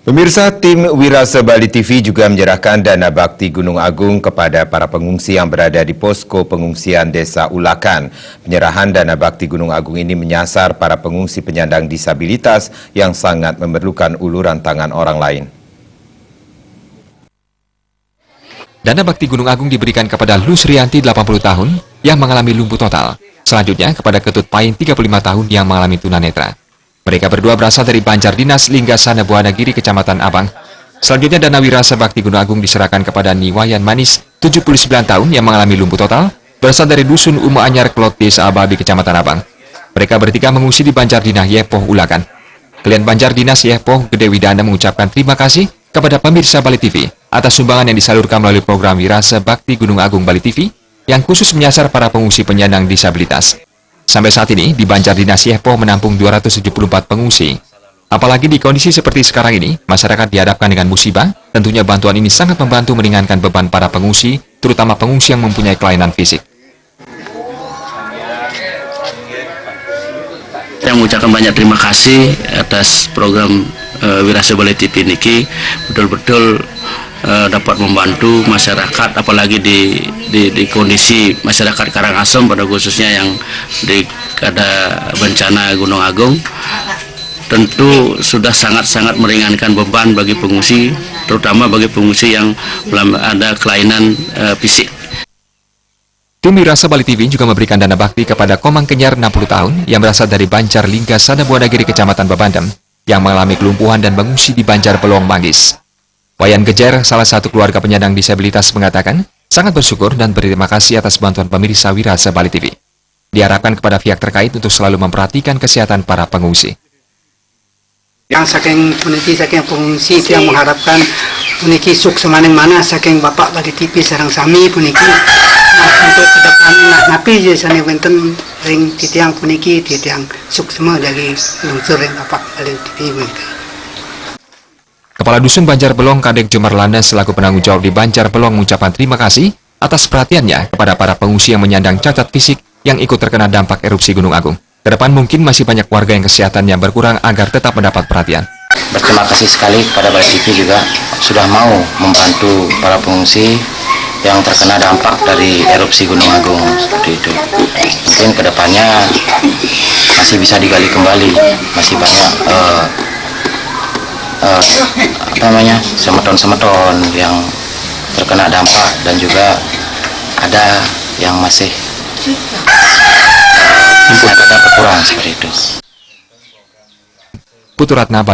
Pemirsa, tim Wirasa Bali TV juga menyerahkan dana bakti Gunung Agung kepada para pengungsi yang berada di posko pengungsian Desa Ulakan. Penyerahan dana bakti Gunung Agung ini menyasar para pengungsi penyandang disabilitas yang sangat memerlukan uluran tangan orang lain. Dana bakti Gunung Agung diberikan kepada Lusrianti 80 tahun yang mengalami lumpuh total. Selanjutnya kepada Ketut Pain 35 tahun yang mengalami tunanetra. Mereka berdua berasal dari Banjar Dinas Linggasana Buanagiri, Kecamatan Abang. Selanjutnya dana Wirasa Bakti Gunung Agung diserahkan kepada Niwayan Manis, 79 tahun yang mengalami lumpuh total, berasal dari Dusun Umu Anyar Klot Desa Ababi, Kecamatan Abang. Mereka bertiga mengungsi di Banjar Dinas Yepoh Ulakan. Klien Banjar Dinas Yepoh Gede Widana mengucapkan terima kasih kepada pemirsa Bali TV atas sumbangan yang disalurkan melalui program Wirasa Bakti Gunung Agung Bali TV yang khusus menyasar para pengungsi penyandang disabilitas. Sampai saat ini, di Banjar Dinas Yepoh menampung 274 pengungsi. Apalagi di kondisi seperti sekarang ini, masyarakat dihadapkan dengan musibah, tentunya bantuan ini sangat membantu meringankan beban para pengungsi, terutama pengungsi yang mempunyai kelainan fisik. Saya mengucapkan banyak terima kasih atas program Wirasa Bali TV ini, betul-betul dapat membantu masyarakat, apalagi di kondisi masyarakat Karangasem pada khususnya yang ada bencana Gunung Agung. Tentu sudah sangat-sangat meringankan beban bagi pengungsi, terutama bagi pengungsi yang ada kelainan fisik. Tim Wirasa Bali TV juga memberikan dana bakti kepada Komang Kenyar 60 tahun yang berasal dari Banjar Linggasana Buanagiri, Kecamatan Babandem, yang mengalami kelumpuhan dan mengungsi di Banjar Pelong Manggis. Wayan Gejer, salah satu keluarga penyandang disabilitas, mengatakan sangat bersyukur dan berterima kasih atas bantuan pemirsa Wirasa Bali TV. Diharapkan kepada pihak terkait untuk selalu memperhatikan kesehatan para pengungsi. Yang saking pengungsi itu yang mengharapkan puniki suk semaning mana saking Bapak Bali TV sareng sami puniki untuk ke depan napi je sane wonten ring titiang puniki titiang suk semua dari lungsur ring Bapak Bali TV puniki. Kepala Dusun Banjar Belong Kadek Jumarlanda selaku penanggung jawab di Banjar Belong mengucapkan terima kasih atas perhatiannya kepada para pengungsi yang menyandang cacat fisik yang ikut terkena dampak erupsi Gunung Agung. Kedepan mungkin masih banyak warga yang kesehatannya berkurang agar tetap mendapat perhatian. Berterima kasih sekali kepada Bali TV juga sudah mau membantu para pengungsi yang terkena dampak dari erupsi Gunung Agung seperti itu. Mungkin kedepannya masih bisa digali kembali, masih banyak semeton-semeton yang terkena dampak dan juga ada yang masih ada berkurang seperti itu. Putu Ratna